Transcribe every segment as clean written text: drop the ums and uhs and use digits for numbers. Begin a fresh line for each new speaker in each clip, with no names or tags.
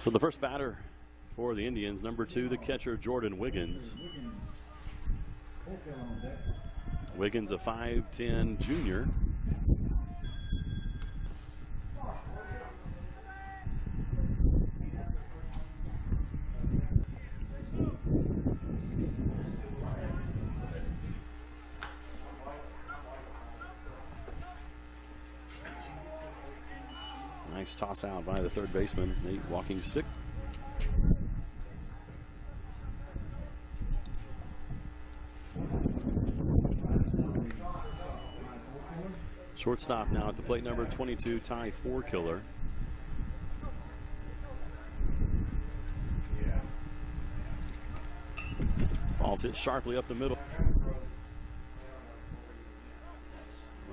So the first batter for the Indians, number 2, the catcher, Jordan Wiggins. Wiggins, a 5'10" junior. Nice toss out by the third baseman, Nate walking stick. Shortstop now at the plate, number 22, Ty Four-Killer. Ball's hit sharply up the middle.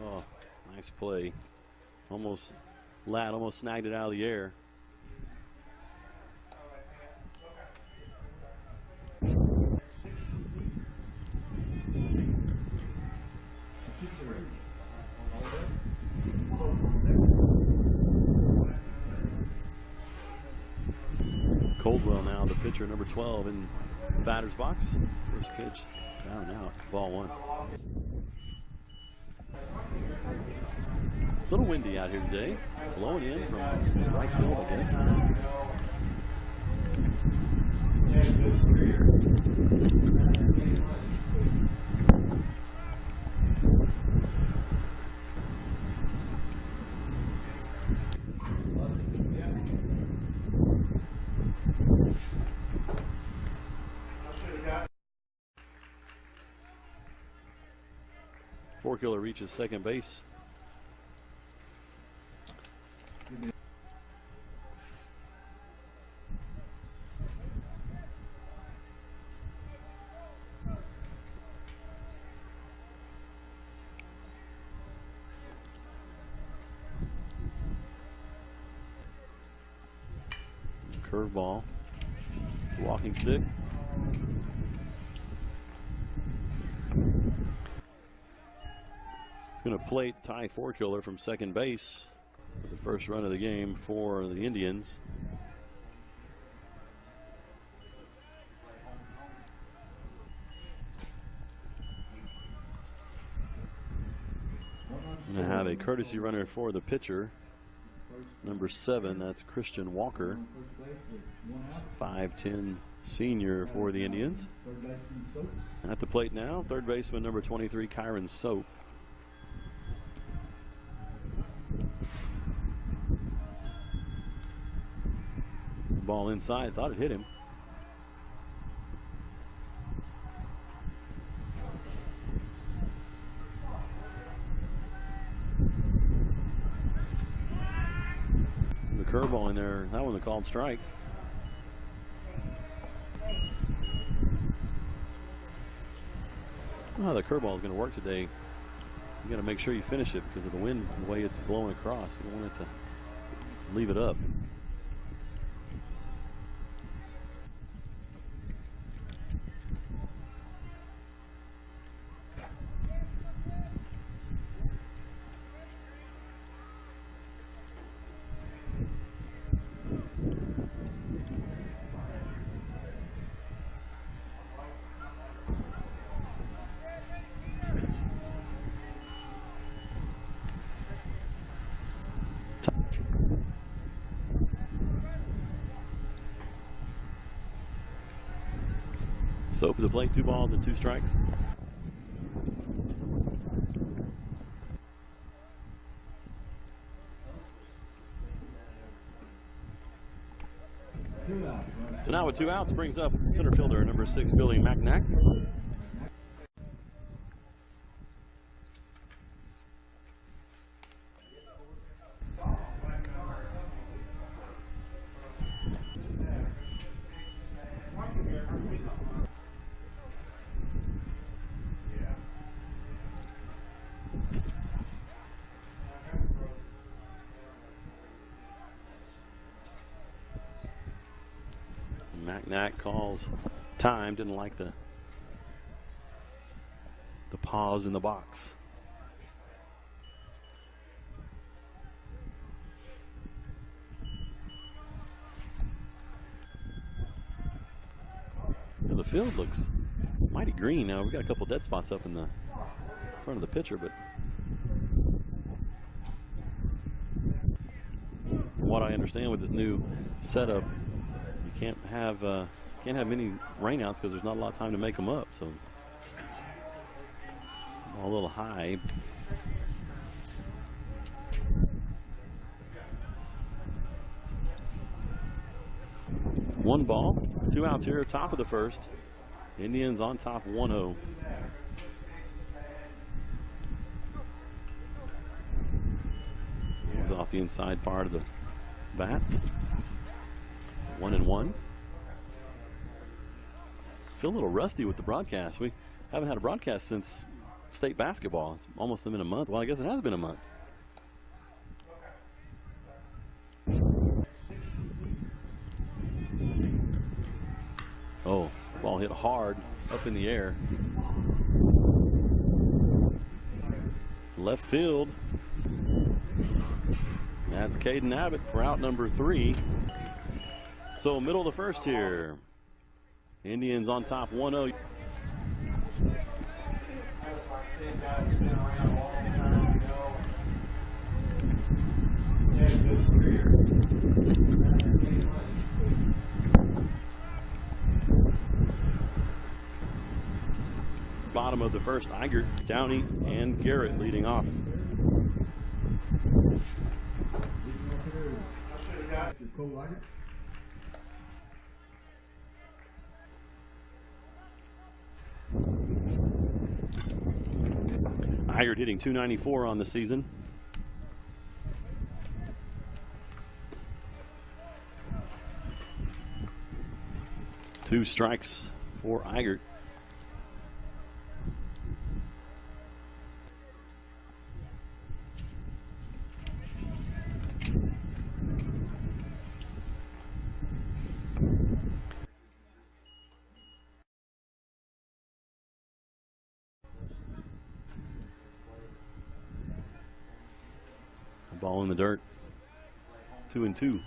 Oh, nice play. Ladd almost snagged it out of the air. Coldwell now, the pitcher, number 12, in the batter's box. First pitch, down and out, ball 1. A little windy out here today, blowing in from right field, I guess. Four-Killer reaches second base. Curveball, walking stick. It's going to plate Ty Four-Killer from second base for the first run of the game for the Indians. Going to have a courtesy runner for the pitcher, number 7, that's Christian Walker, 5'10" senior for the Indians. At the plate now, third baseman, number 23, Kyron Soap. Ball inside, thought it hit him. The curveball in there, that one was called strike. I don't know how the curveball is going to work today. You got to make sure you finish it because of the wind, the way it's blowing across. You don't want it to leave it up. Soap at the plate, 2 balls and 2 strikes. So now with 2 outs, brings up center fielder number 6, Billy Macnack. Macnack calls time, didn't like the pause in the box. field looks mighty green now. We got a couple dead spots up in the front of the pitcher, but from what I understand with this new setup, you can't have many rainouts because there's not a lot of time to make them up. So a little high. One ball, 2 outs here, top of the first. Indians on top 1-0. Goes off the inside part of the bat. 1-1. Feel a little rusty with the broadcast. We haven't had a broadcast since state basketball. It's almost been a month. Well, I guess it has been a month. Oh, ball hit hard up in the air. Left field. That's Caden Abbott for out number 3. So middle of the first here. Indians on top 1-0. Bottom of the first, Eigert, Downey, and Garrett leading off. Eigert hitting .294 on the season. Two strikes for Eigert. Ball in the dirt. 2-2.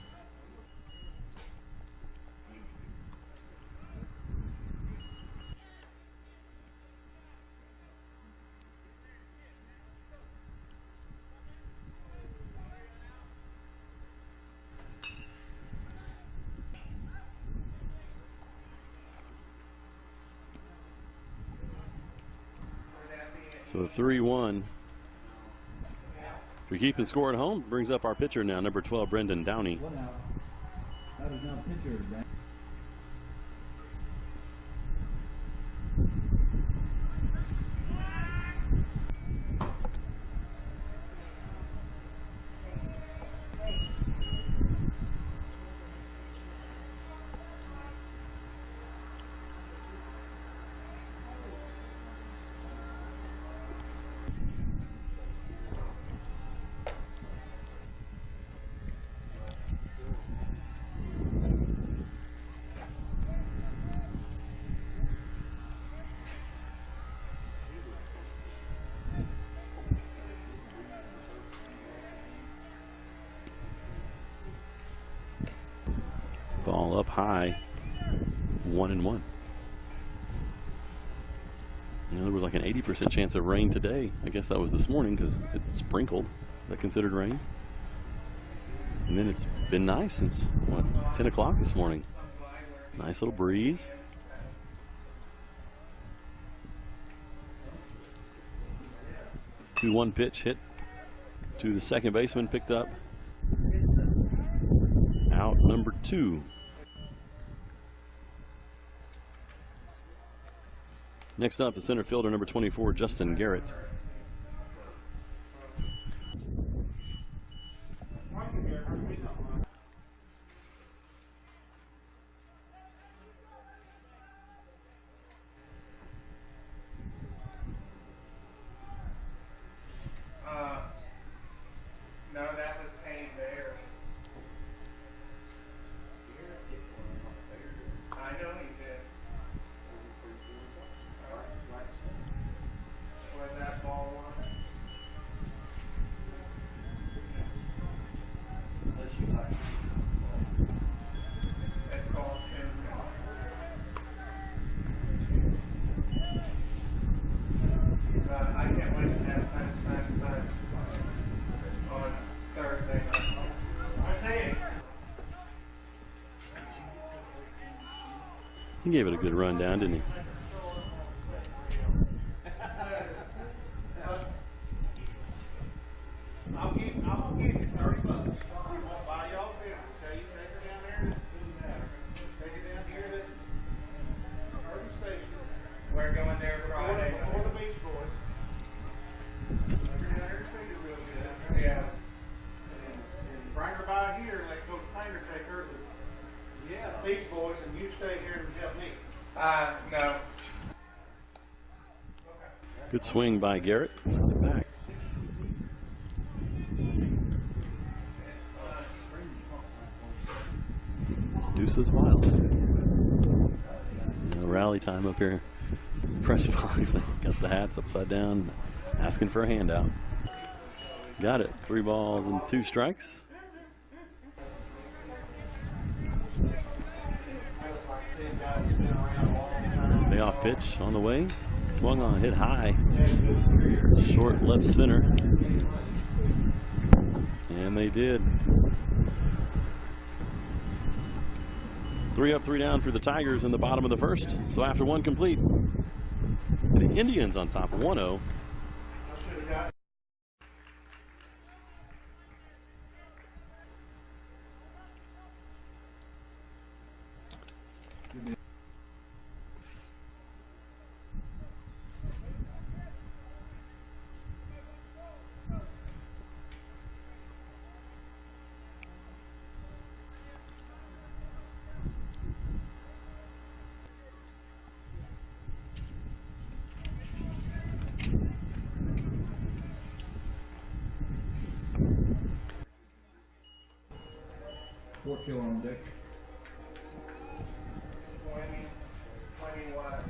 So 3-1. If we keep and score at home, brings up our pitcher now, number 12, Brendan Downey.
That is now pitcher.
Ball up high, 1-1. You know, there was like an 80% chance of rain today. I guess that was this morning because it sprinkled. Is that considered rain? And then it's been nice since, what, 10 o'clock this morning. Nice little breeze. Two-one pitch hit to the second baseman, picked up. Out number 2. Next up, the center fielder, number 24, Justin Garrett.
No, that was paint there. I know he did. Was that ball one?
He gave it a good run down, didn't he?
I'll give you $30. I'll buy y'all a business. Okay, you take her down there. Take her down here to Urban Station. We're going there Friday. For the Beach Boys. Take her down there and feed her real good. Yeah. And bring her by here and let Coach Painter take her to the Beach Boys, and you stay here and help me. No.
Good swing by Garrett. Back. Deuces wild. Rally time up here. Press box. Got the hats upside down, asking for a handout. Got it. 3 balls and 2 strikes. Payoff pitch on the way. Swung on, hit high. Short left center. And they did. 3 up, 3 down for the Tigers in the bottom of the first. So after 1 complete, the Indians on top 1-0.
Fort killer on deck.
20 wide.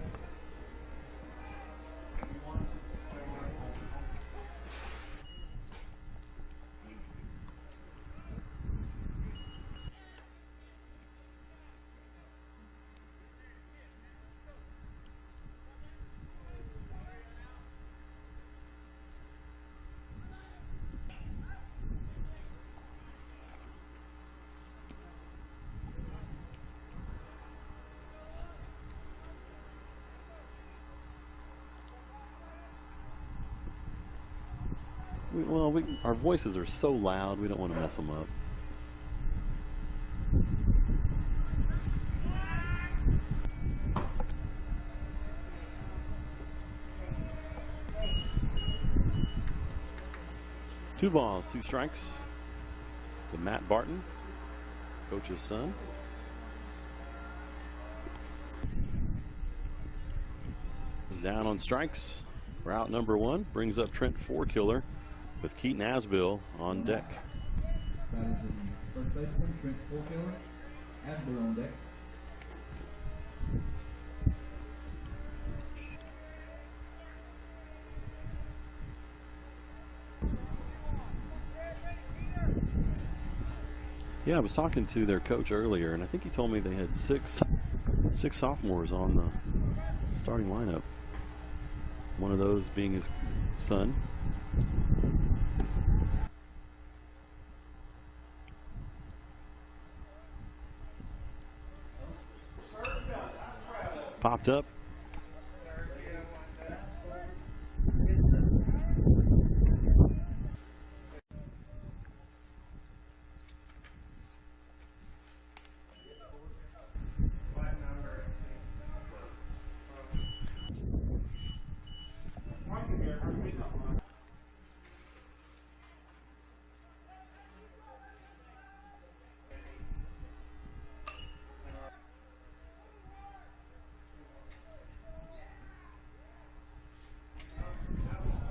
Our voices are so loud, we don't want to mess them up. Two balls, 2 strikes to Matt Barton, coach's son. Down on strikes. Route number 1 brings up Trent Four-Killer with Keaton Asbill on deck.
Batters in first baseman, Trent Four-Killer. Asbill on deck.
Yeah, I was talking to their coach earlier, and I think he told me they had six sophomores on the starting lineup. One of those being his son. Popped up.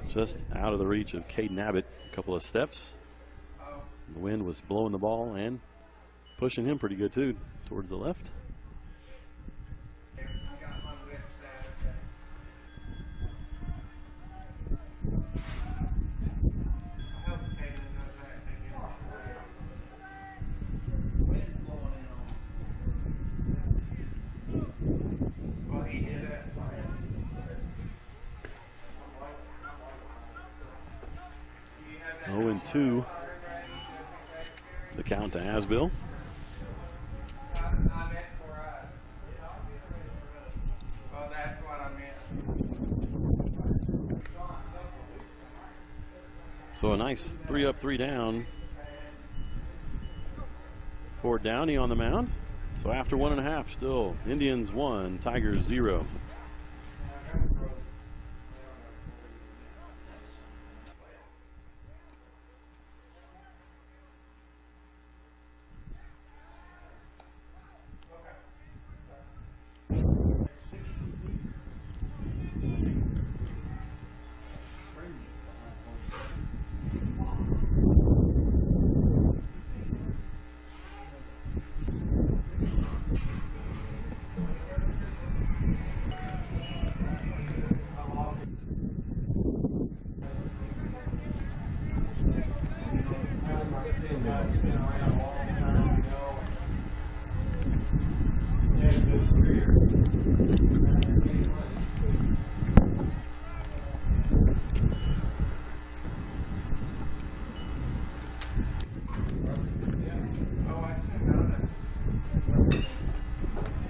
Just out of the reach of Caden Abbott, a couple of steps. The wind was blowing the ball and pushing him pretty good too, towards the left. Two. The count to Asbill. So a nice 3 up, 3 down for Downey on the mound. So after 1.5, still Indians 1, Tigers 0.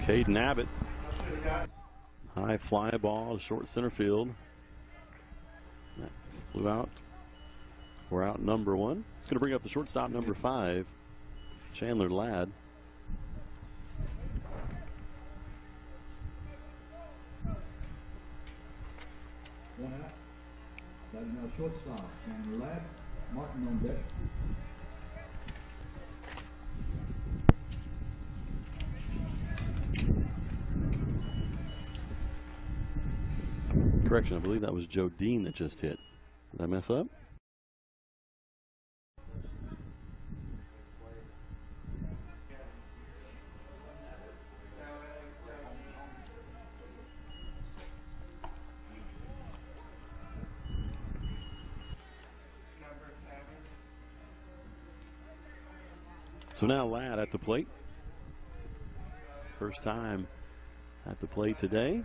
Caden Abbott, high fly ball to short center field. That flew out. We're out number 1. It's going to bring up the shortstop number 5, Chandler Ladd.
One out. Batting now shortstop. And Ladd, Martin on deck.
Correction, I believe that was Joe Dean that just hit. Did I mess up? So now Ladd at the plate. First time at the plate today.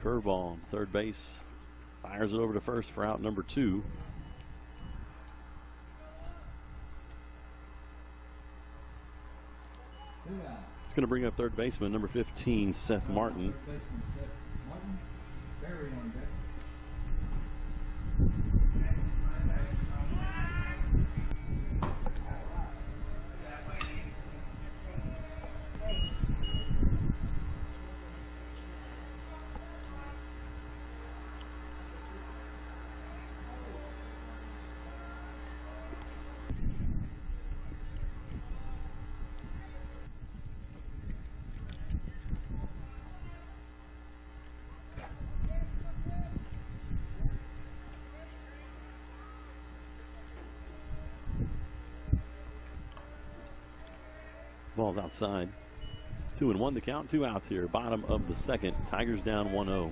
Curveball, third base. Fires it over to first for out number 2. It's going to bring up third baseman number 15, Seth Martin.
Barry on deck.
Ball's outside. 2-1 the count, 2 outs here. Bottom of the second. Tigers down 1-0.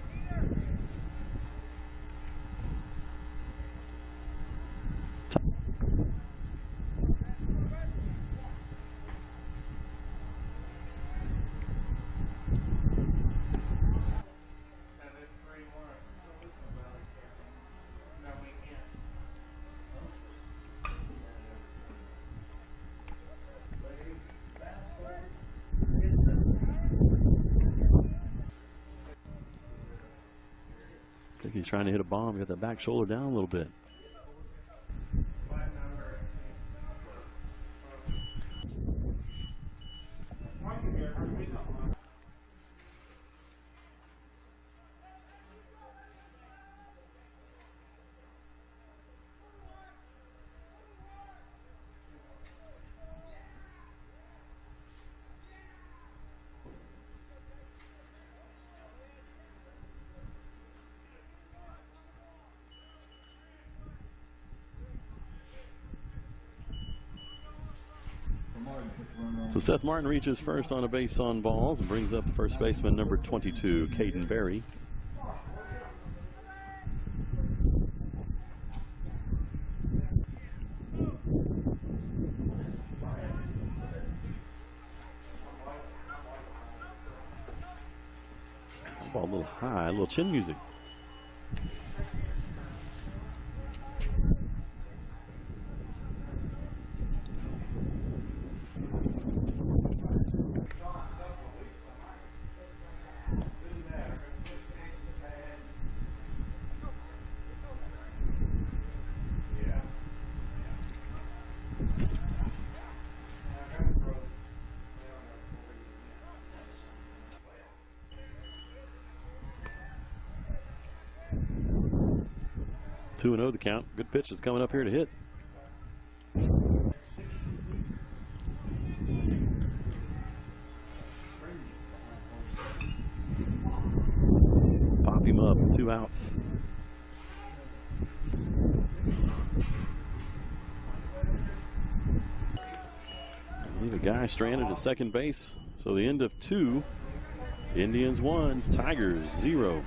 He's trying to hit a bomb. Got that back shoulder down a little bit. So Seth Martin reaches first on a base on balls and brings up first baseman number 22, Caden Berry. Ball a little high, a little chin music. 2-0 the count. Good pitch is coming up here to hit. Pop him up, 2 outs. Leave a guy stranded at second base. So the end of 2. Indians 1, Tigers 0.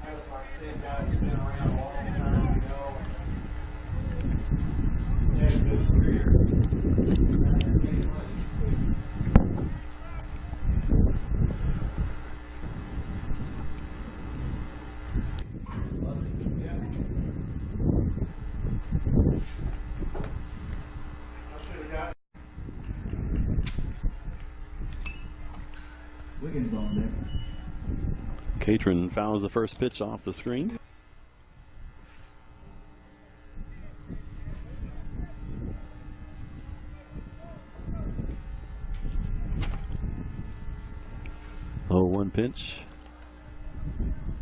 Wiggins on there.
Catron fouls the first pitch off the screen. Oh, 1 pitch.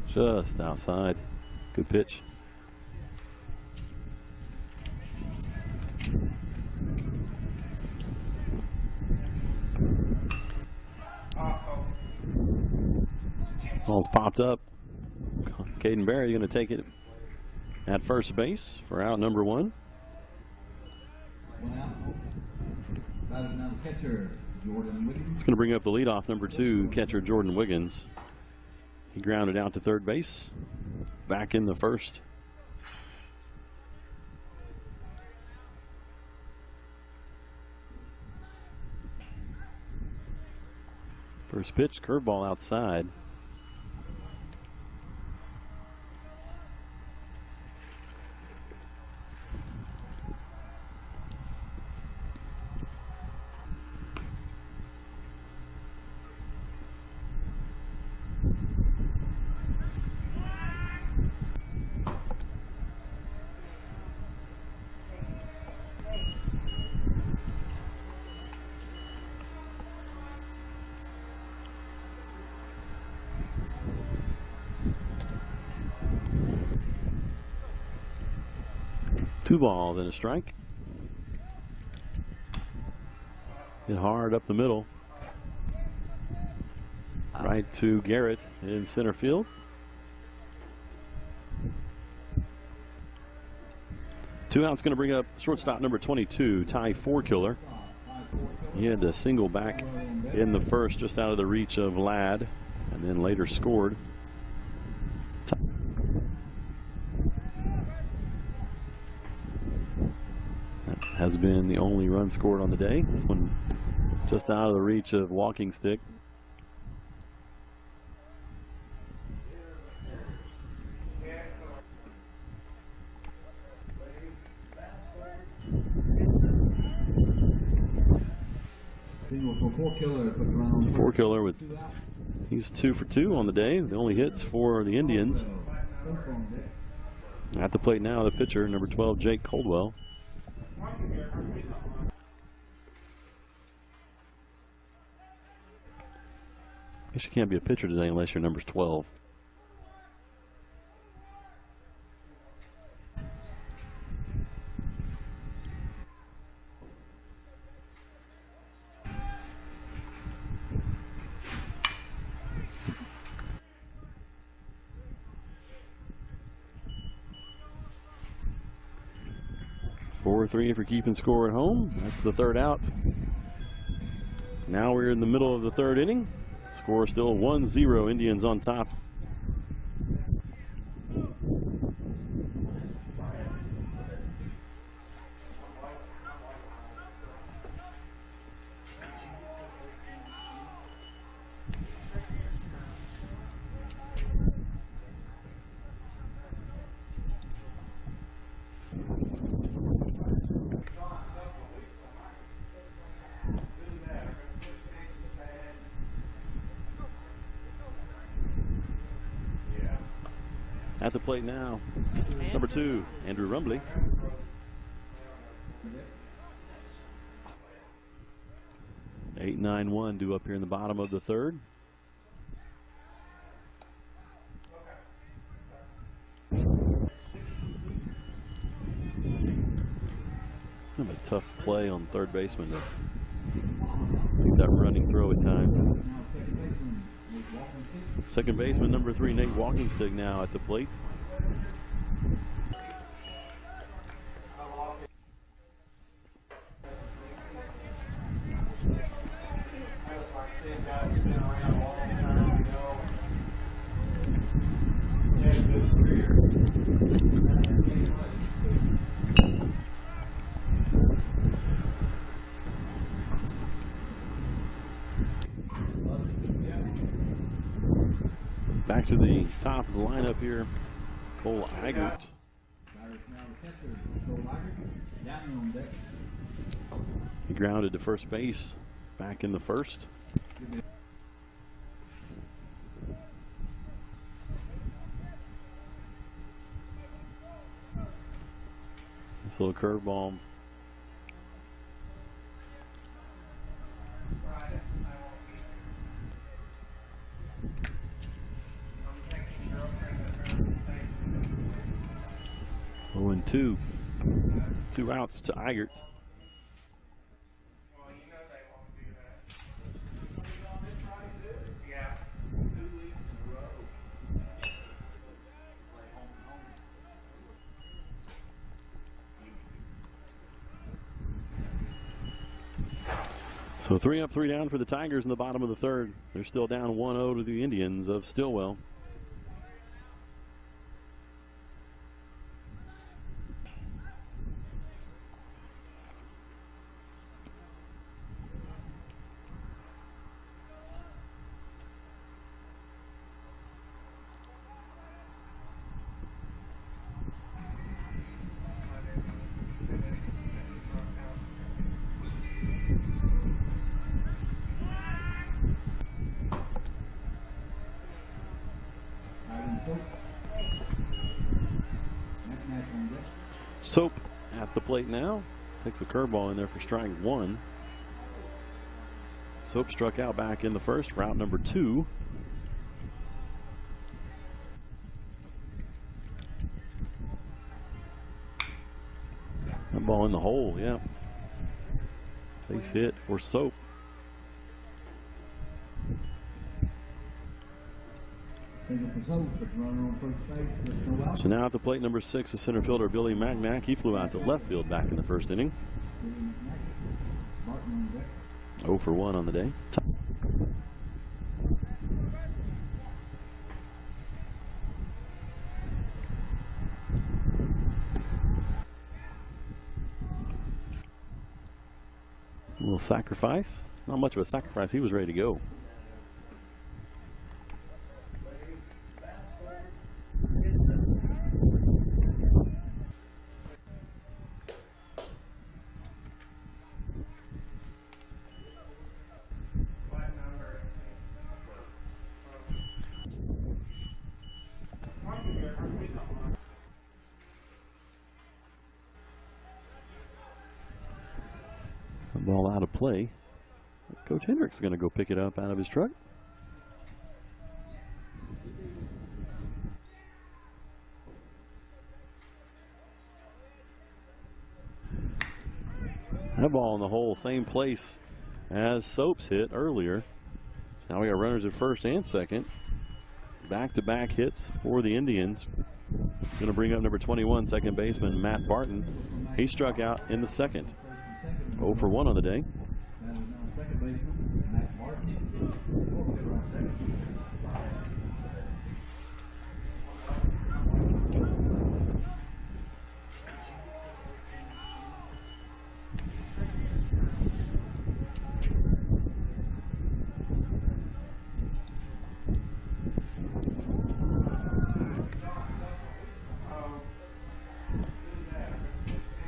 Just outside. Good pitch. Ball's popped up. Caden Berry going to take it at first base for out number 1.
1 out. Batting now the catcher, Jordan Wiggins.
It's going to bring up the leadoff number 2, catcher Jordan Wiggins. He grounded out to third base. Back in the first. First pitch, curveball outside. Two balls and a strike. Hit hard up the middle. Right to Garrett in center field. Two outs going to bring up shortstop number 22, Ty Fourkiller. He had the single back in the first, just out of the reach of Ladd, and then later scored. That has been the only run scored on the day. This one just out of the reach of Walking Stick. Fourkiller with, he's 2 for 2 on the day. The only hits for the Indians. At the plate now, the pitcher, number 12, Jake Coldwell. I guess you can't be a pitcher today unless you're number 12. Four 3 for keeping score at home. That's the third out. Now we're in the middle of the third inning. Score still 1-0, Indians on top. At the plate now, number 2, Andrew Rumbley. Eight, 9-1 due up here in the bottom of the third. Kind of a tough play on third baseman to make that running throw at times.
Now second baseman, Nate Walkenstick.
Second baseman number 3, Nate Walkenstick, now at the plate. Back to the top of the lineup here, Cole Eigert.
Tigers now the catcher, Joe Liger, down on deck.
He grounded to first base back in the first. This little curveball. Oh, and 2 outs to Eigert.
Well, you know they won't do that. Yeah. 2 weeks in a row. Play home and home.
So 3 up, 3 down for the Tigers in the bottom of the third. They're still down 1-0 to the Indians of Stilwell. Soap at the plate now. Takes a curveball in there for strike 1. Soap struck out back in the first, route number 2. That ball in the hole, yeah. Base hit for Soap. So now at the plate, number 6, the center fielder Billy Magnac. He flew out to left field back in the first inning. 0 for 1 on the day. A little sacrifice. Not much of a sacrifice. He was ready to go. Ball out of play. Coach Hendricks is going to go pick it up out of his truck. That ball in the hole, same place as Soap's hit earlier. Now we got runners at first and second. Back-to-back hits for the Indians. Going to bring up number 21, second baseman Matt Barton. He struck out in the second. 0 for 1 on the day.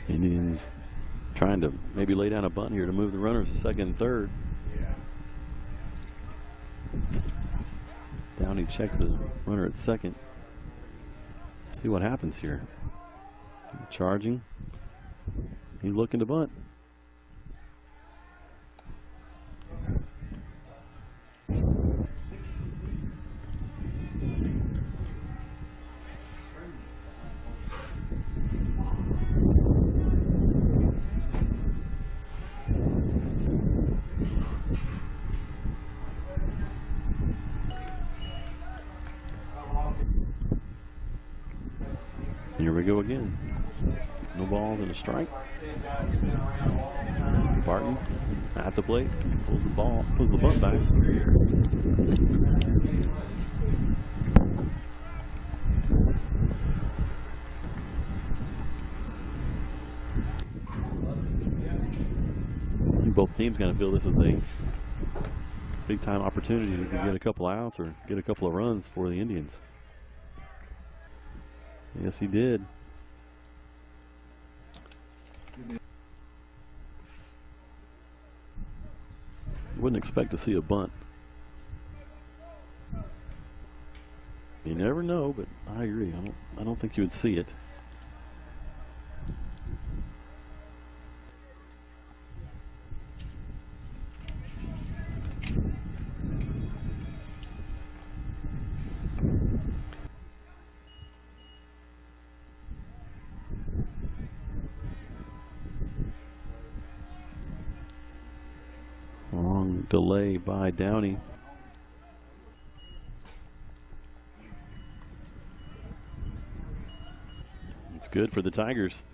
Indians trying to maybe lay down a bunt here to move the runners to second and third. Downey checks the runner at second. See what happens here. Charging. He's looking to bunt. go again. No balls and a strike. Barton at the plate, pulls the bunt back. Both teams kind of feel this is a big time opportunity to get a couple outs or get a couple of runs for the Indians. Yes, he did. Wouldn't expect to see a bunt. You never know, but I agree. I don't think you would see it. Long delay by Downey. It's good for the Tigers.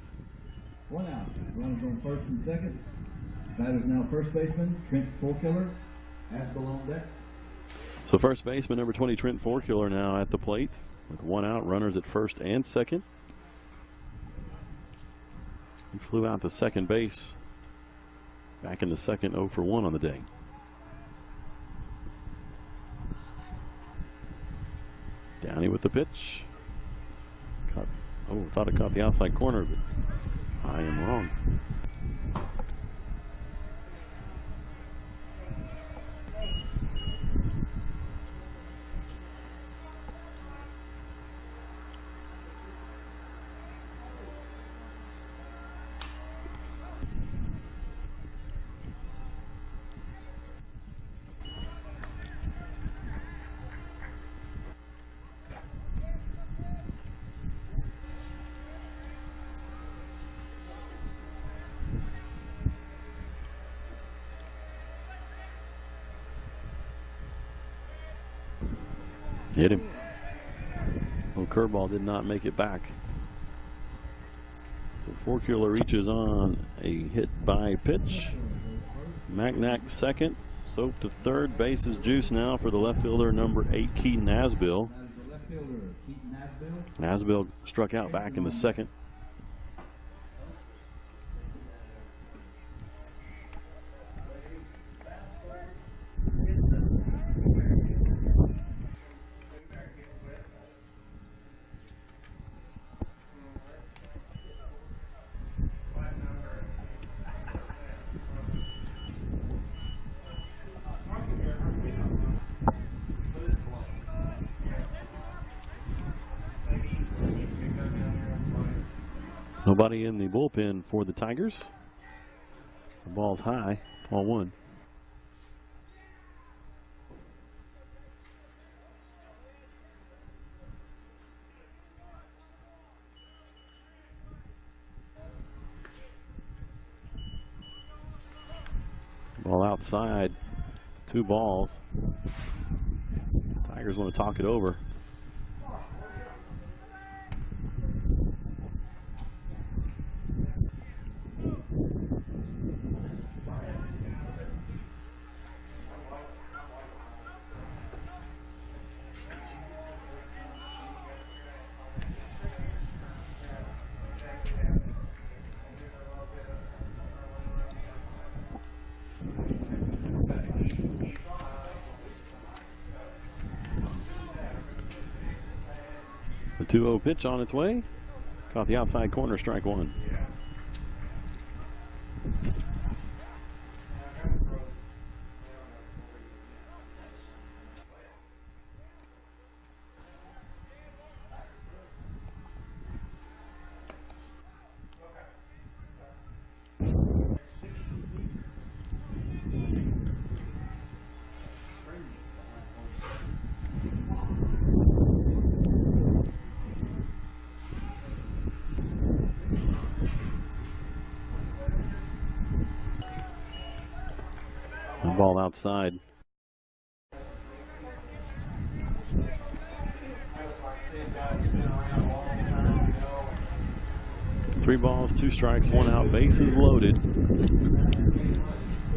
1 out. Runners on first and second. Batter's now first baseman Trent Forkiller. Asbill on deck.
So first baseman number 20 Trent Forkiller now at the plate with 1 out. Runners at first and second. He flew out to second base. Back in the second, 0 for 1 on the day. Downey with the pitch. Thought it caught the outside corner, but I am wrong. Hit him. Well, curveball did not make it back. So Forkiller reaches on a hit by pitch. Macnack second. Soap to third. Base is juice now for the left fielder number 8 Keaton Asbill. Asbill struck out back in the second. Nobody in the bullpen for the Tigers. The ball's high, ball 1. Ball outside, 2 balls. Tigers want to talk it over. The 2-0 pitch on its way. Caught the outside corner, strike 1. Ball outside. 3 balls, 2 strikes, 1 out, bases loaded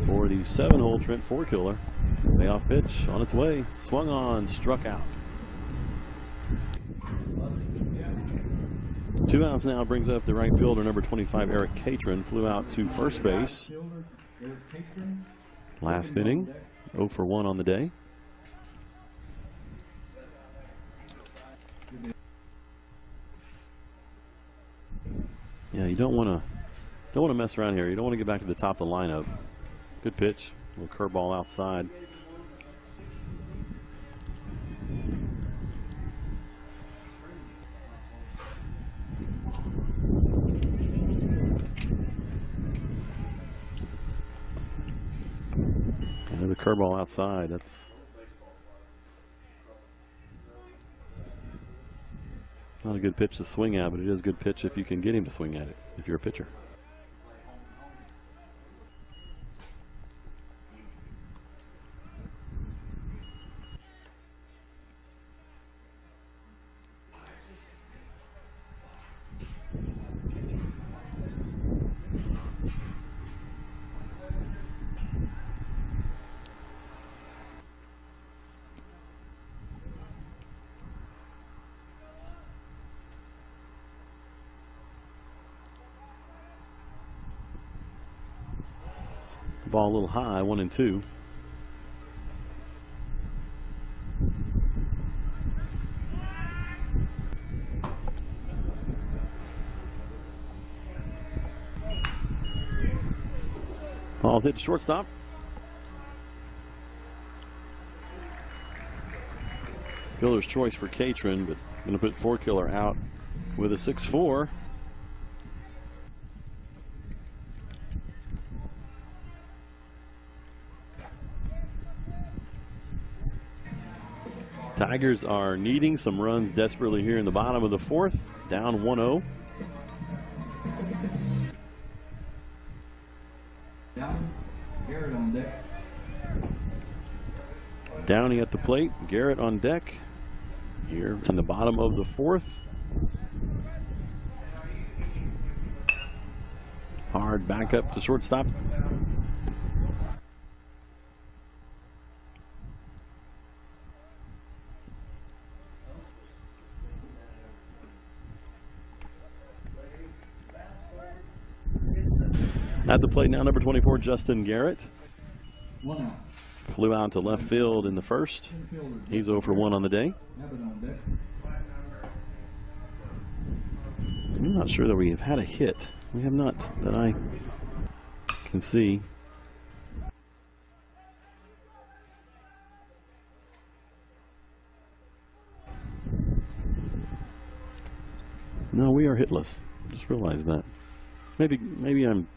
for the 7-hole Trent 4-killer. Payoff pitch on its way, swung on, struck out. 2 outs now brings up the right fielder, number 25, Eric Catron. Flew out to first base. Last inning, 0 for 1 on the day. Yeah, you don't want to mess around here. You don't want to get back to the top of the lineup. Good pitch, a little curveball outside. Another curveball outside. That's not a good pitch to swing at, but it is a good pitch if you can get him to swing at it, if you're a pitcher. Ball a little high, 1-2. Ball's hit to shortstop. Fielder's choice for Catron, but going to put 4-killer out with a 6-4. Tigers are needing some runs desperately here in the bottom of the 4th, down 1-0.
Garrett on deck.
Downey at the plate, Garrett on deck. Here in the bottom of the 4th. Hard back up to shortstop. At the plate now, number 24, Justin Garrett.
1 out.
Flew out to left field in the first. He's 0 for 1 on the day. I'm not sure that we have had a hit. We have not, that I can see. No, we are hitless. Just realized that. Maybe I'm,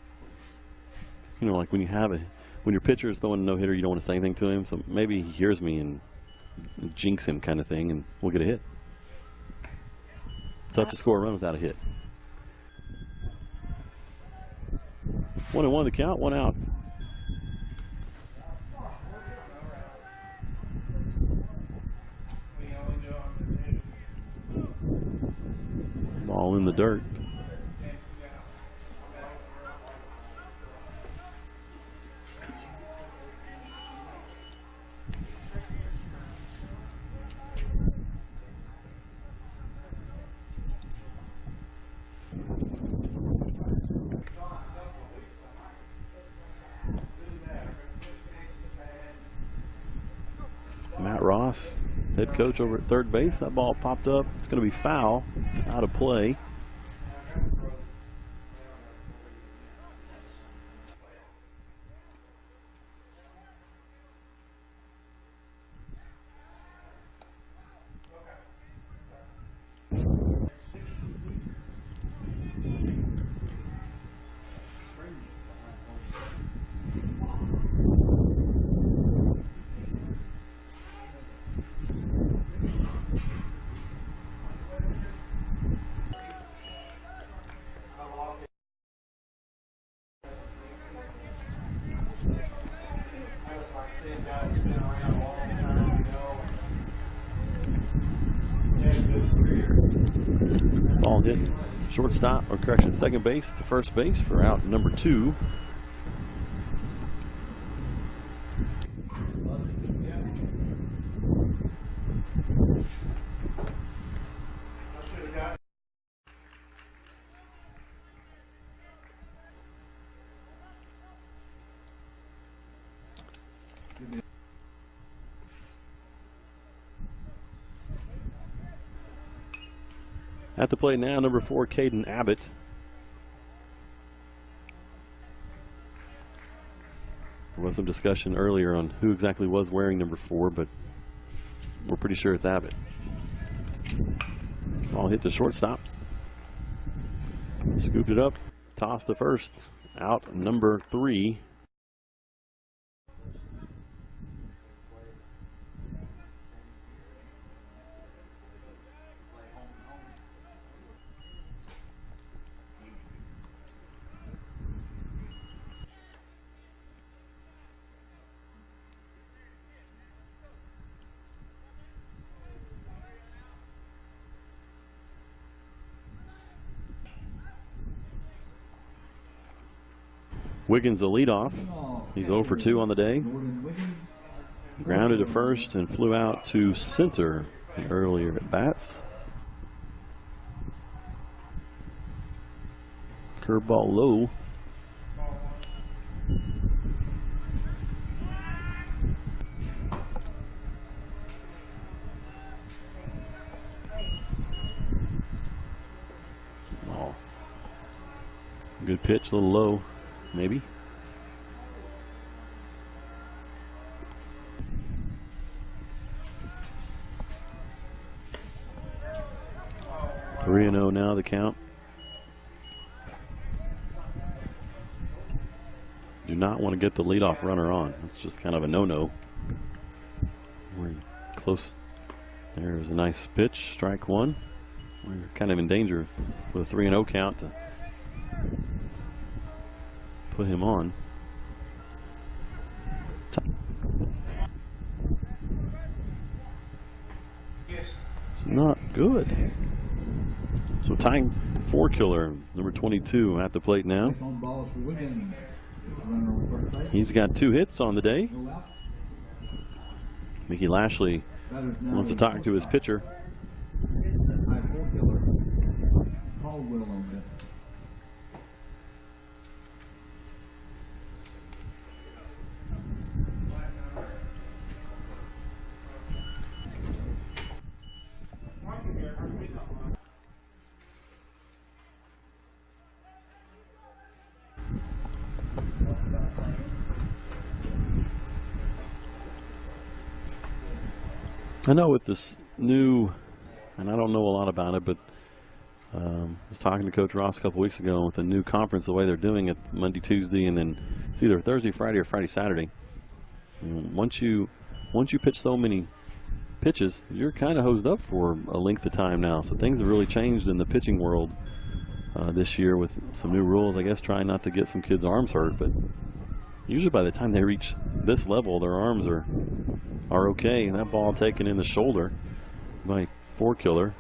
you know, like when your pitcher is throwing a no-hitter, you don't want to say anything to him. So maybe he hears me and jinx him, kind of thing, and we'll get a hit. Tough to score a run without a hit. 1-1 the count, 1 out. Ball in the dirt. Matt Ross, head coach over at third base. That ball popped up. It's going to be foul, out of play. Ball hit Shortstop, or correction, second base to first base for out number 2. At the plate now, number 4, Caden Abbott. There was some discussion earlier on who exactly was wearing number 4, but we're pretty sure it's Abbott. Ball hit to shortstop. Scooped it up, tossed to first. Out number 3. Wiggins the leadoff. He's 0 for 2 on the day. Grounded to first and flew out to center in earlier at bats. Curveball low. Oh. Good pitch, a little low. Maybe. Three and 0 now the count. Do not want to get the leadoff runner on. That's just kind of a no-no. We're close. There's a nice pitch, strike 1. We're kind of in danger with a 3-0 count to put him on. It's not good. So tying 4 killer, number 22 at the plate now. He's got 2 hits on the day. Mickey Lashley wants to talk to his pitcher. I know with this new, and I don't know a lot about it, but I was talking to Coach Ross a couple weeks ago with the new conference, the way they're doing it Monday, Tuesday, and then it's either Thursday, Friday, or Friday, Saturday. And once you pitch so many pitches, you're kind of hosed up for a length of time now. So things have really changed in the pitching world this year with some new rules. I guess trying not to get some kids' arms hurt, but usually by the time they reach this level, their arms are okay. And that ball taken in the shoulder by 4 killer.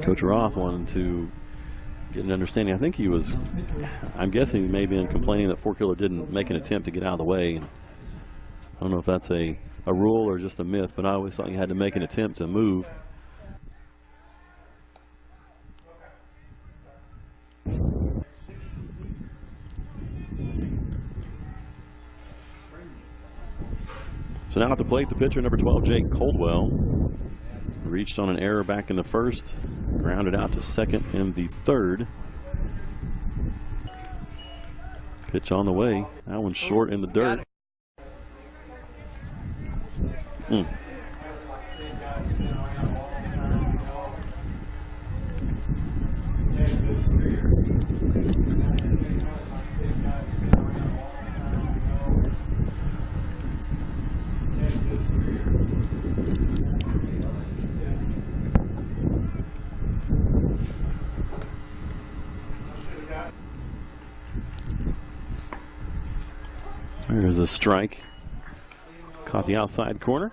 Coach Ross wanted to get an understanding. I think he was, I'm guessing he may have been complaining that 4 killer didn't make an attempt to get out of the way. I don't know if that's a rule or just a myth, but I always thought you had to make an attempt to move. So now at the plate, the pitcher, number 12, Jake Coldwell. Reached on an error back in the first, grounded out to second in the third. Pitch on the way. That one's short in the dirt. was a strike. Caught the outside corner.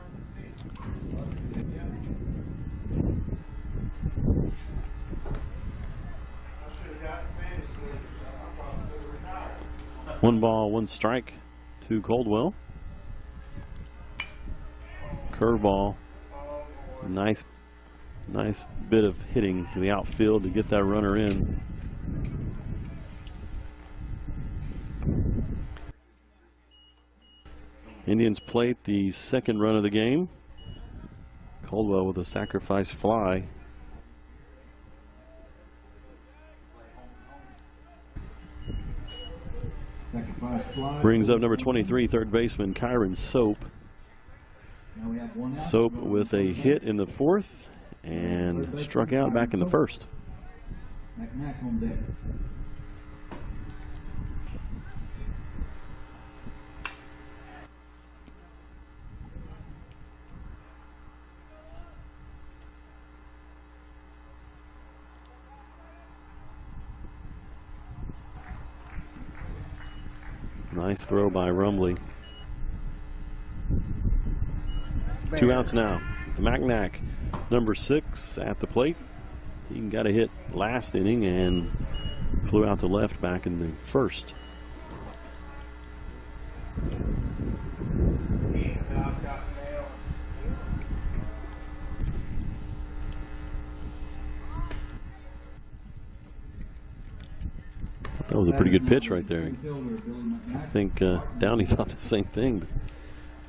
One ball, one strike to Coldwell. Curveball. Nice bit of hitting to the outfield to get that runner in. Indians plate the second run of the game. Coldwell with a sacrifice fly. Brings up number 23, third baseman Kyron Soap. Soap with a hit in the fourth and struck out back in the first.
On deck.
Nice throw by Rumley. 2 outs now. Macnack, number 6 at the plate. He got a hit last inning and flew out to left back in the first. That was a pretty good pitch right there. I think Downey thought the same thing. But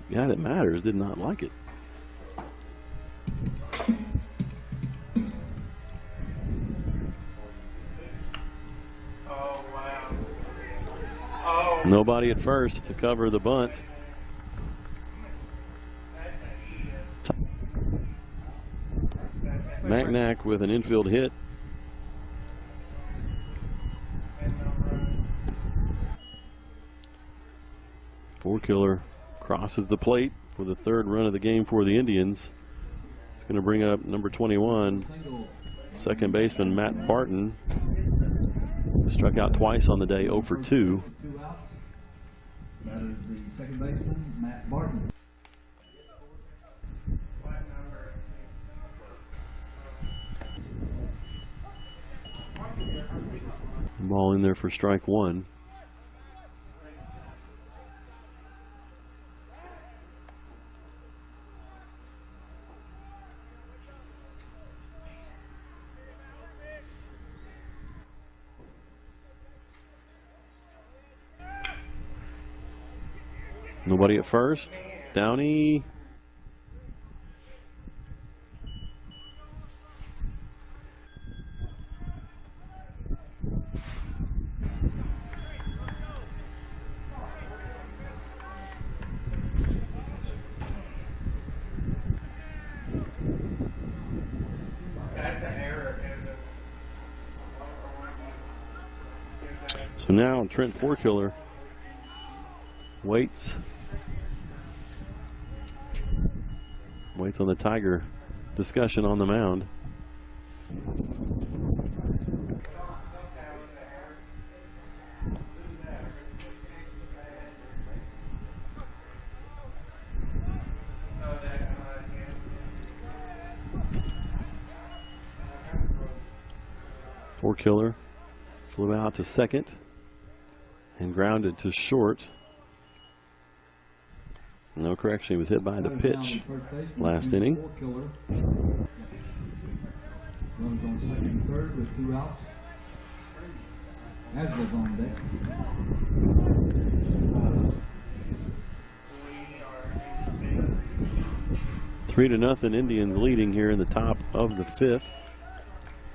the guy that matters did not like it.
Oh, wow. Oh.
Nobody at first to cover the bunt. Macnack with an infield hit. Four-killer crosses the plate for the third run of the game for the Indians. It's going to bring up number 21, second baseman Matt Barton. Struck out twice on the day, 0 for 2.
That is the second baseman, Matt Barton.
Ball in there for strike one. Nobody at first. Downey.
That's an error.
So now Trent Four-killer waits on the Tiger discussion on the mound. Four-killer flew out to second and grounded to short. No correction, he was hit by the pitch last inning.
Runners on second and third with 2 outs. Asbill's on deck.
3-0 Indians leading here in the top of the 5th.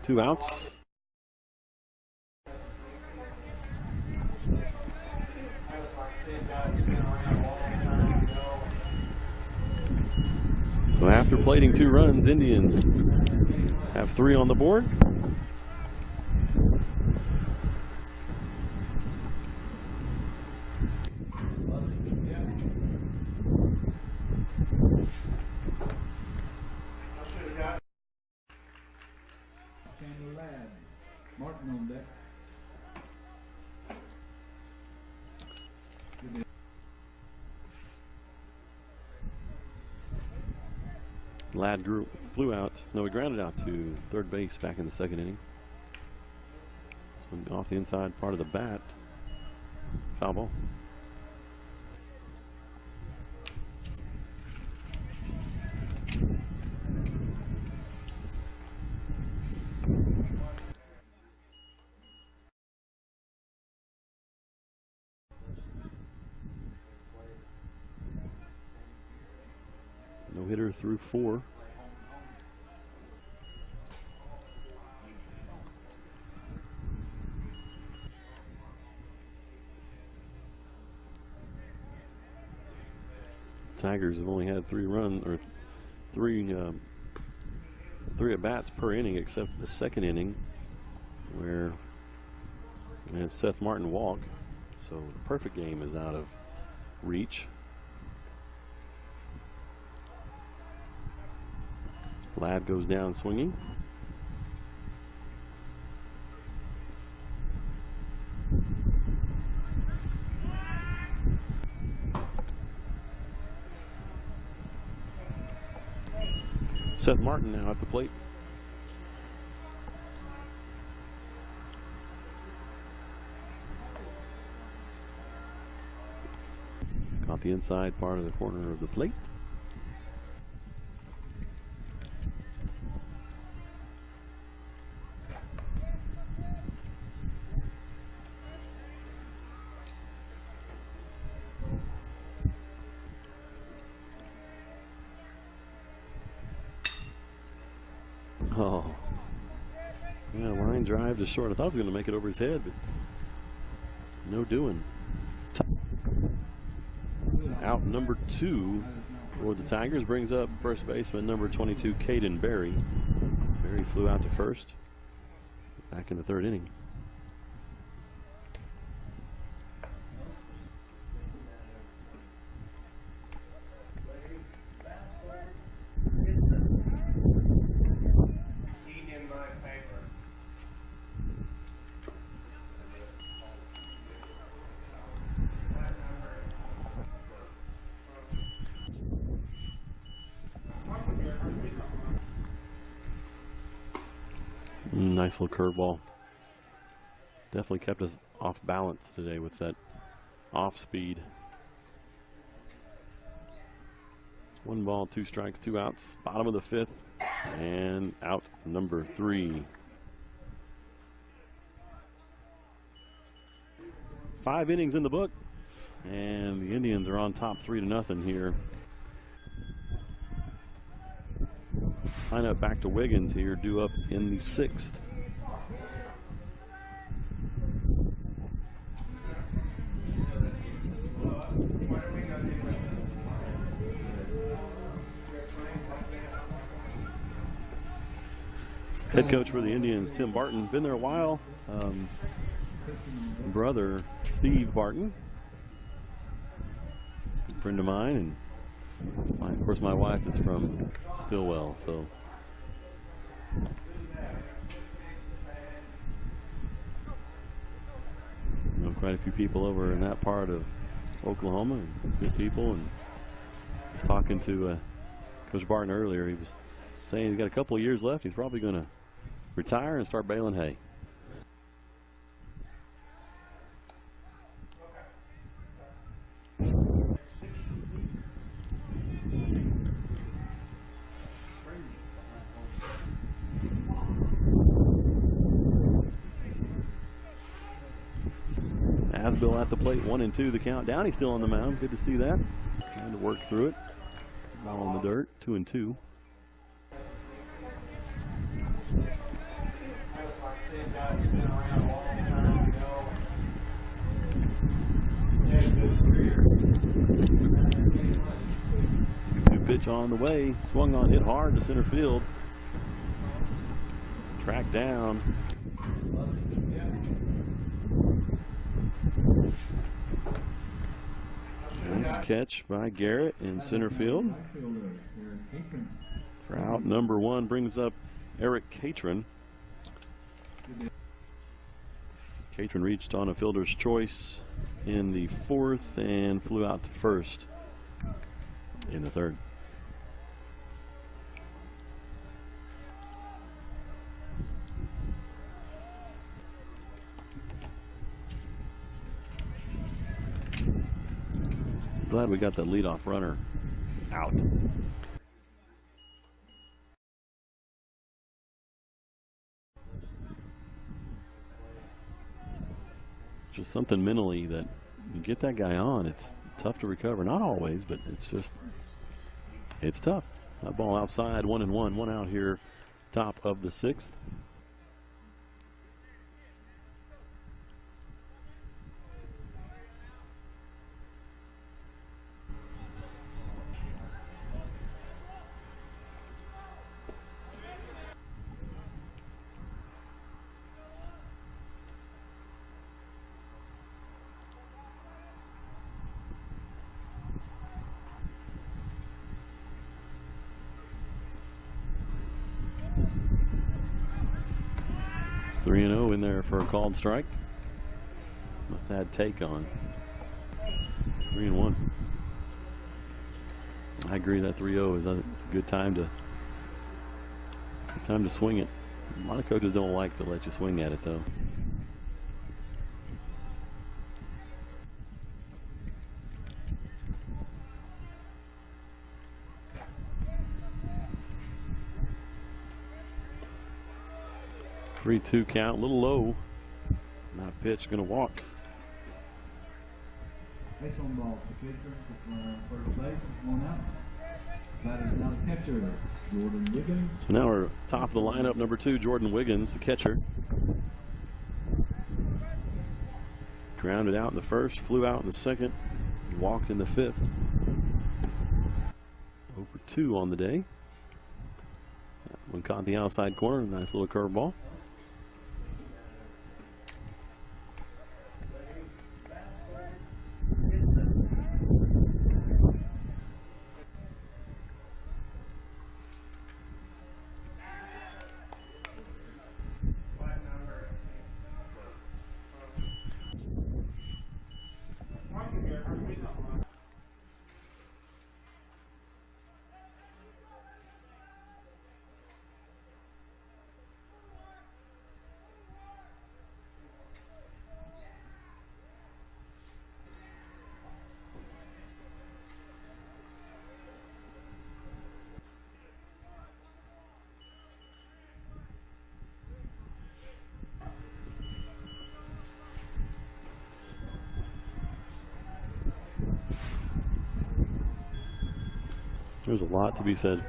2 outs. So after plating 2 runs, Indians have 3 on the board.
Martin on deck.
Ladd flew out. No, he grounded out to third base back in the second inning. This one off the inside part of the bat. Foul ball. No hitter through 4. Tigers have only had 3 at bats per inning, except the second inning where we had Seth Martin walk. So the perfect game is out of reach. Ladd goes down swinging. Seth Martin now at the plate. Caught the inside part of the corner of the plate. Oh, yeah, line drive to short. I thought he was going to make it over his head, but no doing. So out number 2 for the Tigers brings up first baseman number 22, Caden Berry. Berry flew out to first back in the third inning. Nice little curveball. Definitely kept us off balance today with that off speed. 1 ball, 2 strikes, 2 outs. Bottom of the 5th, and out number 3. 5 innings in the book, and the Indians are on top 3-0 here. Line up back to Wiggins here, due up in the 6th. Head coach for the Indians, Tim Barton, been there a while. Brother Steve Barton, good friend of mine, and of course my wife is from Stilwell, so know quite a few people over in that part of Oklahoma, and good people. And I was talking to Coach Barton earlier. He was saying he's got a couple of years left. He's probably going to retire and start baling hay. Asbill at the plate, 1-2 the count. Downey's still on the mound. Good to see that. Trying to work through it. Ball in the dirt, 2-2. Pitch on the way, swung on, hit hard to center field. Tracked down. Nice catch by Garrett in center field. For out number 1 brings up Eric Catron. Catron reached on a fielder's choice in the 4th and flew out to first in the 3rd. Glad we got that leadoff runner out. Just something mentally that you get that guy on, it's tough to recover. Not always, but it's tough. That ball outside, 1-1, one out here, top of the sixth. Three and 0 in there for a called strike. Must have had take on. 3-1. I agree that 3-0 is a good time to swing it. A lot of coaches don't like to let you swing at it though. Three-two count, a little low. Not pitch, gonna walk.
Base on ball, the pitcher, first base, one out. Batter is now the catcher, Jordan Wiggins.
So now we're top of the lineup, number 2, Jordan Wiggins, the catcher. Grounded out in the first, flew out in the second, walked in the fifth. 0 for 2 on the day. That one caught the outside corner, nice little curveball. There's a lot to be said.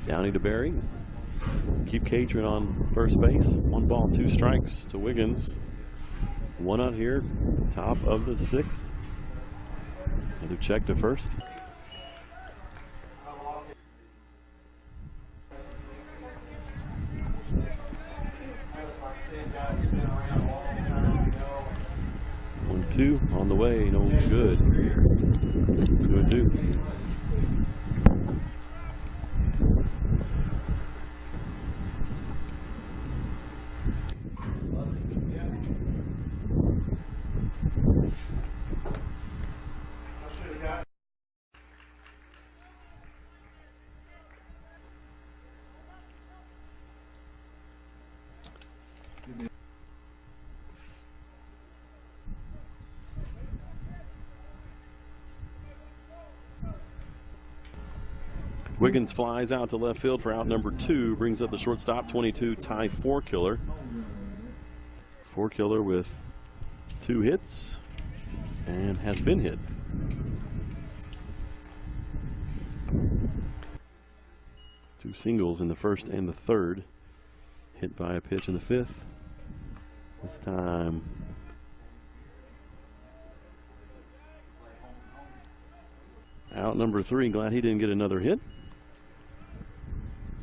Downey to Barry. Keep Catron on first base. 1 ball, 2 strikes to Wiggins. 1 out here, top of the sixth. Another check to first. One, 2 on the way, no good. 2-2. Wiggins flies out to left field for out number 2, brings up the shortstop, 22, Ty Four-Killer. Four-Killer with 2 hits and has been hit. 2 singles in the first and the third. Hit by a pitch in the fifth. This time out number 3. Glad he didn't get another hit.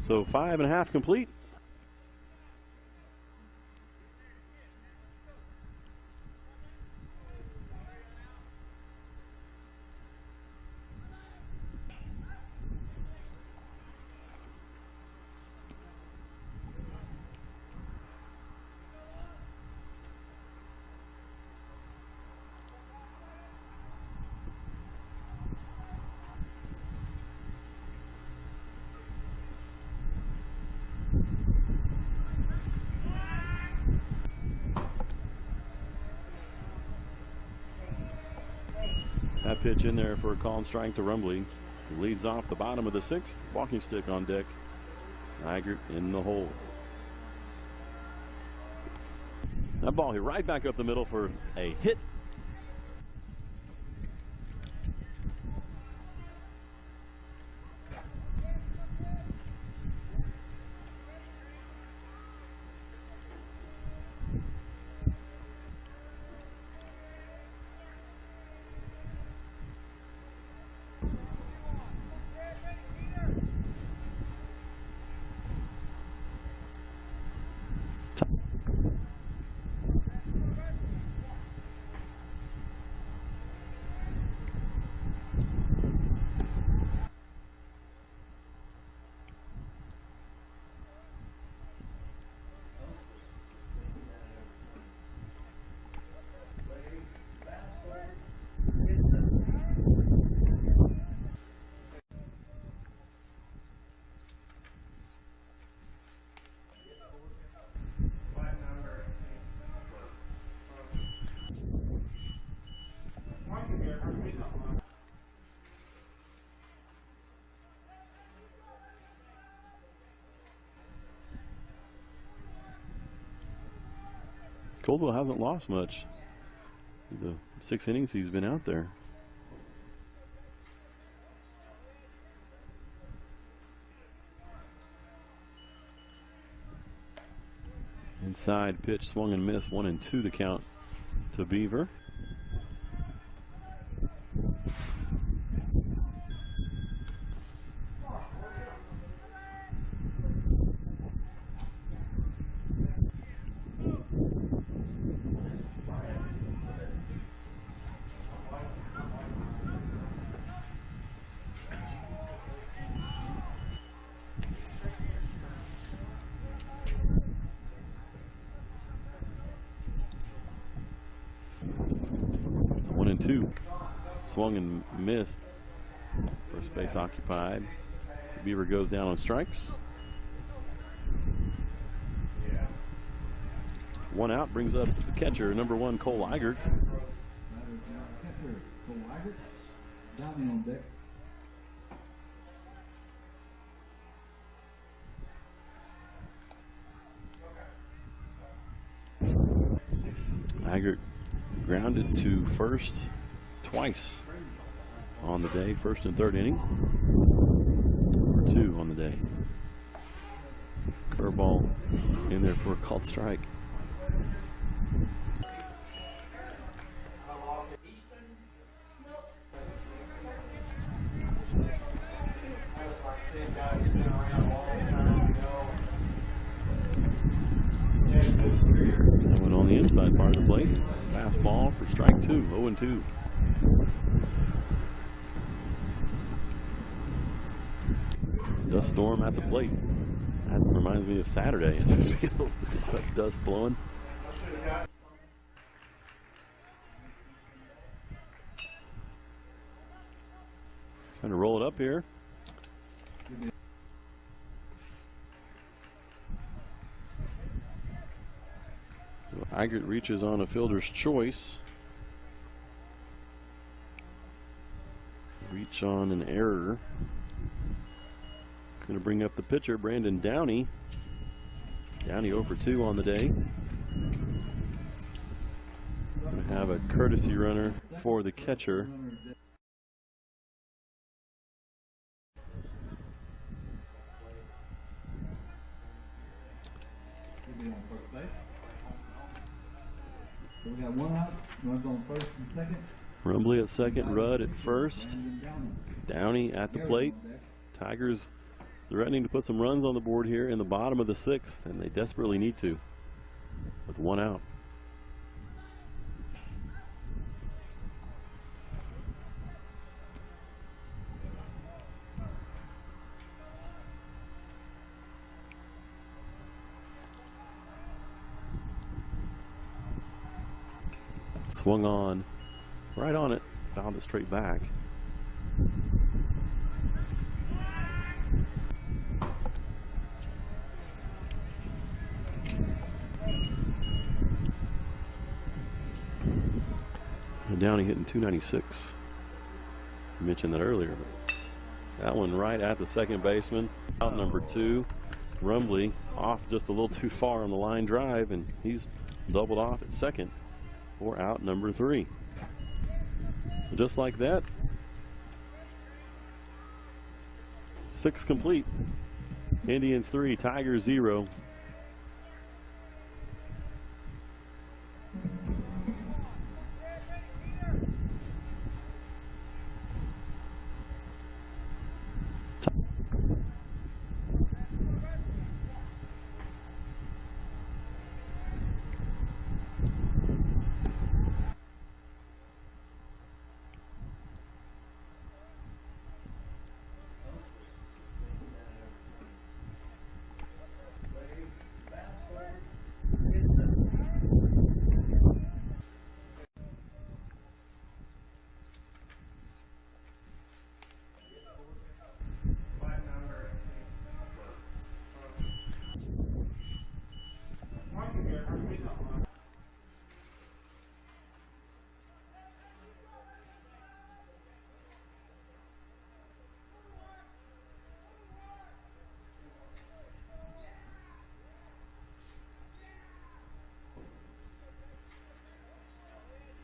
So 5.5 complete. That pitch in there for a called strike to Rumbley. He leads off the bottom of the 6th. Walking stick on deck. Eigert in the hole. That ball hit right back up the middle for a hit. Coldwell hasn't lost much the 6 innings he's been out there. Inside pitch, swung and missed. 1-2 the count to Beaver. Swung and missed. First base occupied. So Beaver goes down on strikes. 1 out brings up the catcher, number 1, Cole Eigert.
Catcher Cole Eigert. Downey on deck.
Eigert grounded to first twice on the day, first and third inning. Or 2 on the day. Curveball in there for a called strike. That went on the inside part of the plate. Fastball for strike 2, 0-2. Dust storm at the plate. That reminds me of Saturday. It's supposed to be a lot of dust blowing. Trying to roll it up here. So Eigert reaches on a fielder's choice. Reach on an error. It's going to bring up the pitcher, Brandon Downey. Downey 0 for 2 on the day. Going to have a courtesy runner for the catcher.
we got one out. Runners on first and second.
Rumbly at second, Rudd at first.
Brandon
Downey at the plate.
on deck.
Tigers threatening to put some runs on the board here in the bottom of the sixth, and they desperately need to with one out. Swung on, right on it, fouled it straight back. And Downey hitting 296. I mentioned that earlier. But that one right at the second baseman. Out number 2. Rumbly off just a little too far on the line drive, and he's doubled off at second for out number 3. So just like that, 6 complete. Indians 3, Tigers 0.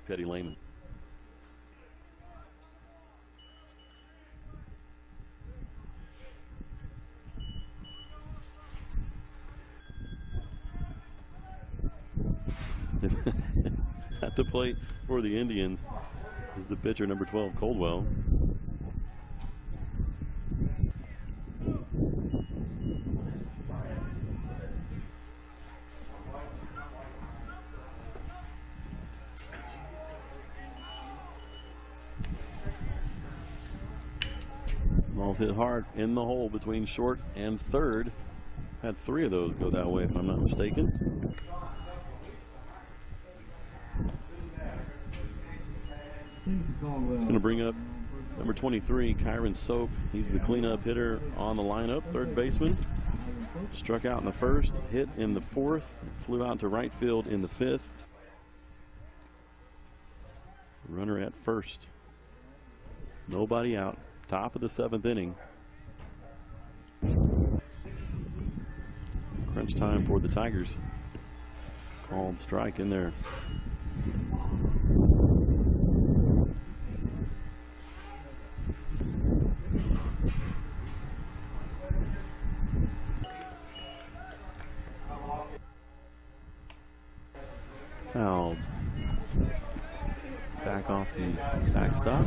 Teddy Lehman. At the plate for the Indians is the pitcher, number 12, Coldwell. Ball's hit hard in the hole between short and third. Had 3 of those go that way, if I'm not mistaken. It's going to bring up number 23, Kyron Soap. He's the cleanup hitter on the lineup, third baseman. Struck out in the first, hit in the fourth, flew out to right field in the fifth. Runner at first. Nobody out. Top of the 7th inning. Crunch time for the Tigers. Called strike in there. Fouled. Back off the backstop.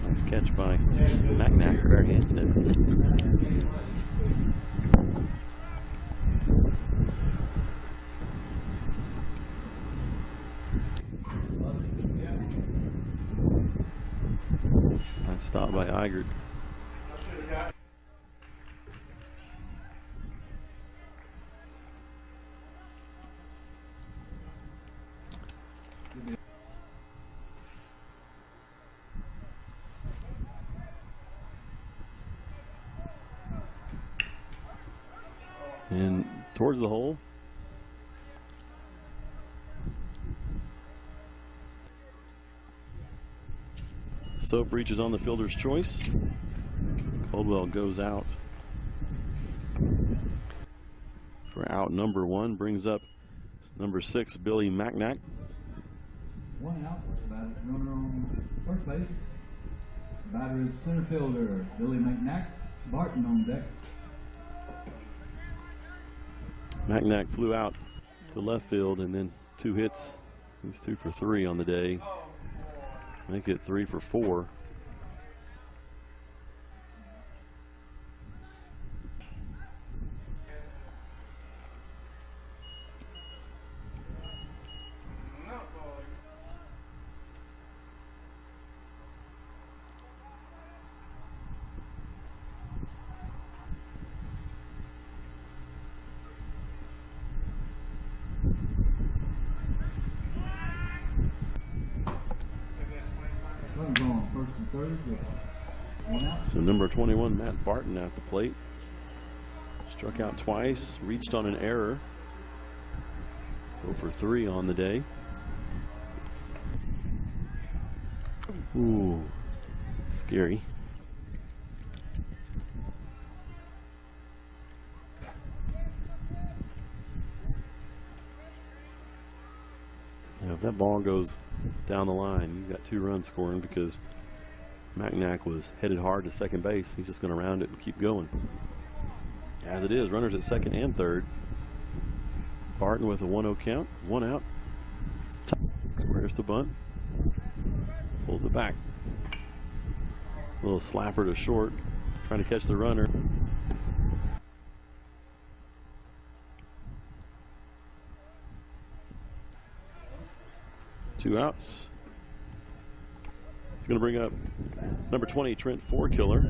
Nice catch by Macnack, bare-handed it. Nice stop by Eigert. And towards the hole. Soap reaches on the fielder's choice. Coldwell goes out for out number 1. Brings up number 6, Billy Macnack.
1 out. Runner on first base. Batter is center fielder Billy Macnack. Barton on deck.
Macnack flew out to left field, and then 2 hits. He's 2 for 3 on the day. Make it 3 for 4.
Runners on first and third. One out.
So number 21, Matt Barton at the plate. Struck out twice, reached on an error. 0 for 3 on the day. Ooh, scary. Now, if that ball goes down the line, you've got 2 runs scoring because Macnack was headed hard to second base. He's just going to round it and keep going. As it is, runners at second and third. Barton with a 1-0 count, 1 out. Squares to bunt. Pulls it back. A little slapper to short, trying to catch the runner. Two outs. It's going to bring up number 20, Trent Fourkiller.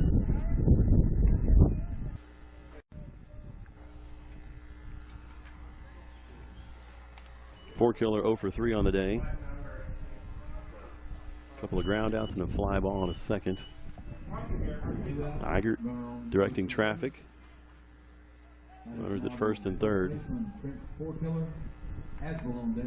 Fourkiller 0 for 3 on the day. A couple of ground outs and a fly ball on a second. Eigert directing traffic. Runners at first and third.
Trent Fourkiller has on deck.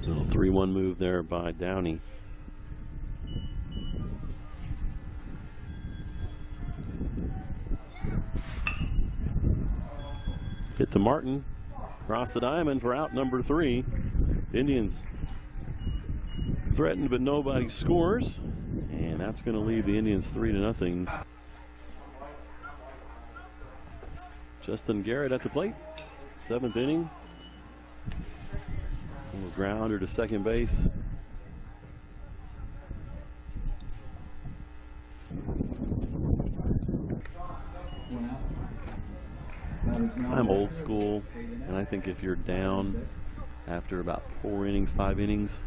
Little 3-1 move there by Downey. Hit to Martin. Across the diamond for out number 3. Indians threatened, but nobody scores. And that's going to leave the Indians 3-0. Justin Garrett at the plate. 7th inning. A little grounder to second base. I'm old school, and I think if you're down after about 4 innings, 5 innings,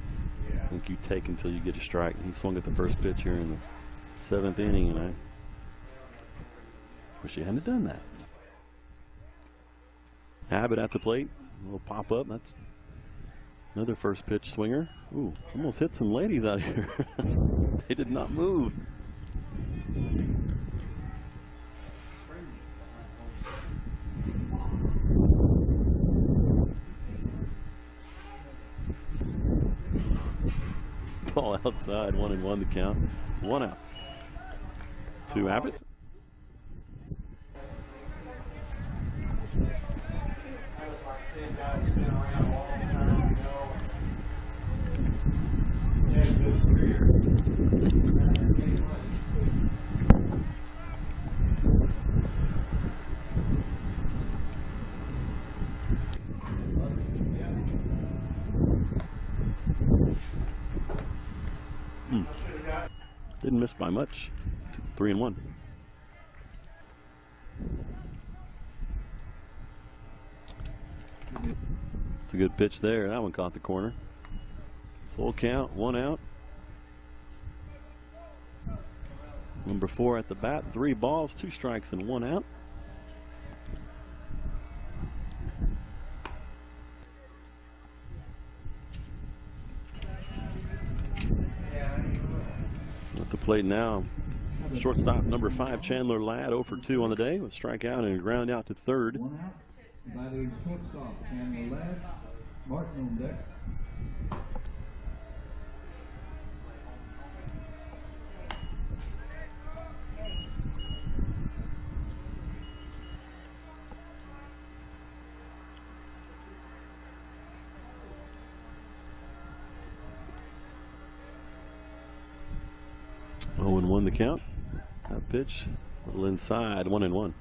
I think you take until you get a strike. He swung at the first pitch here in the 7th inning, and I wish he hadn't done that. Abbott at the plate, a little pop up. That's another first pitch swinger. Ooh, almost hit some ladies out here. They did not move. Ball outside, 1-1 to count. 1 out. To Abbott. Didn't miss by much. 3-1. It's a good pitch there. That one caught the corner. Full count, 1 out. Number 4 at the bat. 3 balls, 2 strikes, and 1 out. At the plate now, shortstop number 5, Chandler Ladd, 0 for 2 on the day with strikeout and a ground out to third.
1 out. Batting shortstop Chandler Ladd. Martin on deck.
0-1 the count. That pitch, a little inside, 1-1.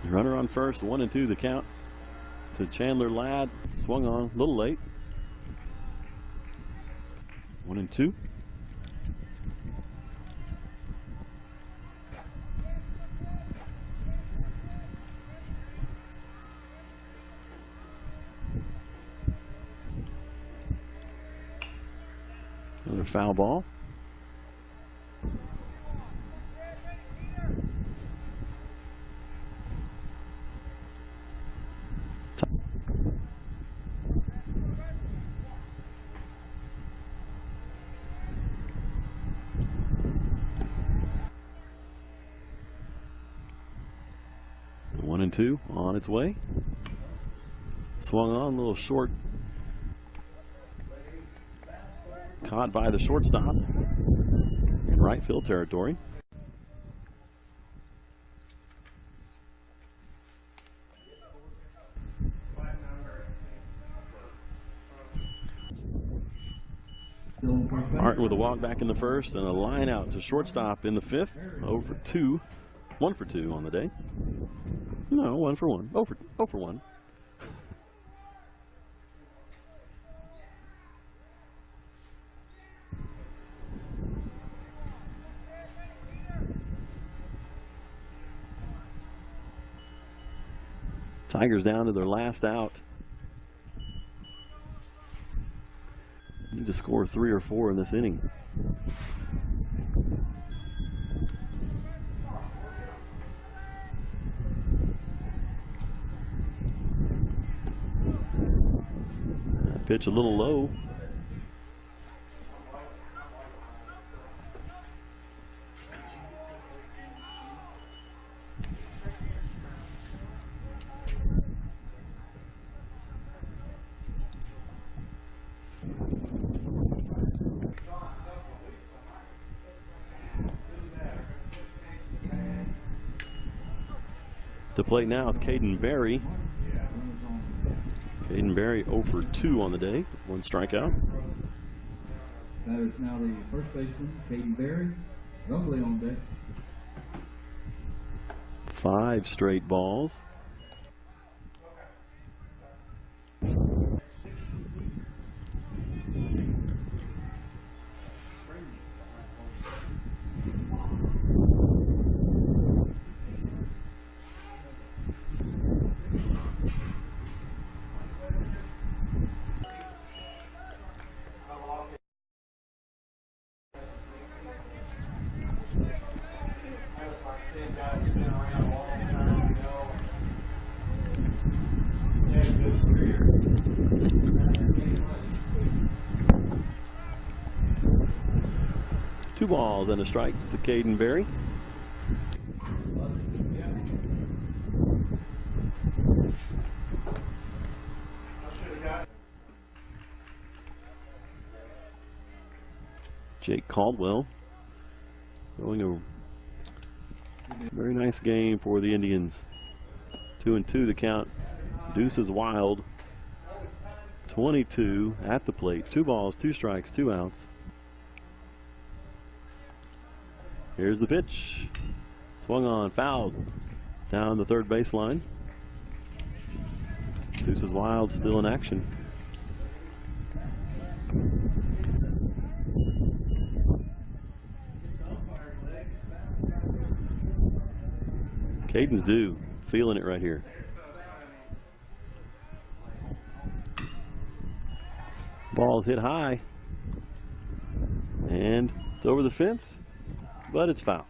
Runner on first, 1-2 the count to Chandler Ladd. Swung on, a little late. 1-2. Another foul ball. One and two on its way. Swung on, a little short. Caught by the shortstop in right field territory. Martin with a walk back in the first and a line out to shortstop in the fifth. 0 for 2. 1 for 2 on the day. No, 1 for 1. 0 for 1. Tigers down to their last out. Need to score 3 or 4 in this inning. That pitch a little low. The plate now is Caden Berry. Caden Berry 0 for 2 on the day. 1 strikeout.
That is now the first baseman, Caden Berry. Rumbly on deck.
5 straight balls. Two balls and a strike to Caden Berry. Jake Caldwell throwing a very nice game for the Indians. 2-2 the count. Deuce is wild. 22 at the plate. 2 balls, 2 strikes, 2 outs. Here's the pitch. Swung on, fouled down the third baseline. Deuce is wild, still in action. Caden's due, feeling it right here. Ball's hit high, and it's over the fence, but it's foul.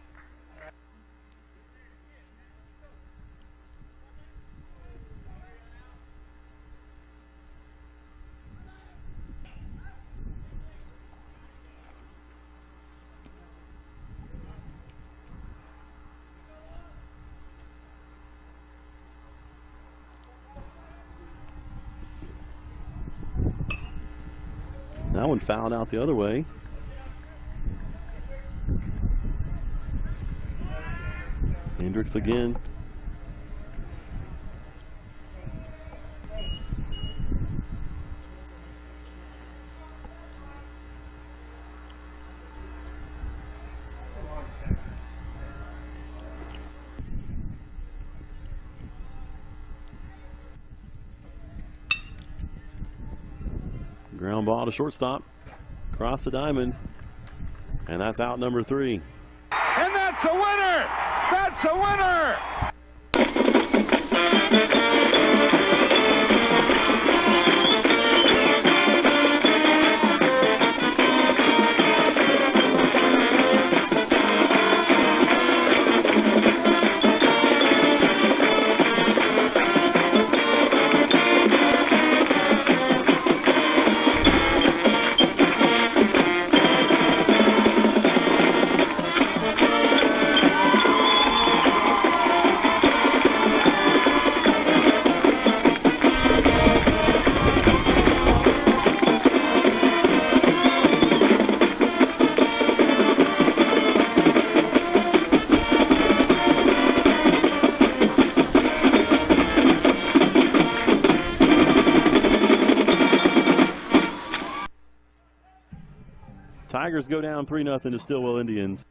That one fouled out the other way. Hendricks again. Ground ball to shortstop. Across the diamond. And that's out number 3.
And that's a winner! That's a winner!
Tigers go down 3-0 to Stilwell Indians.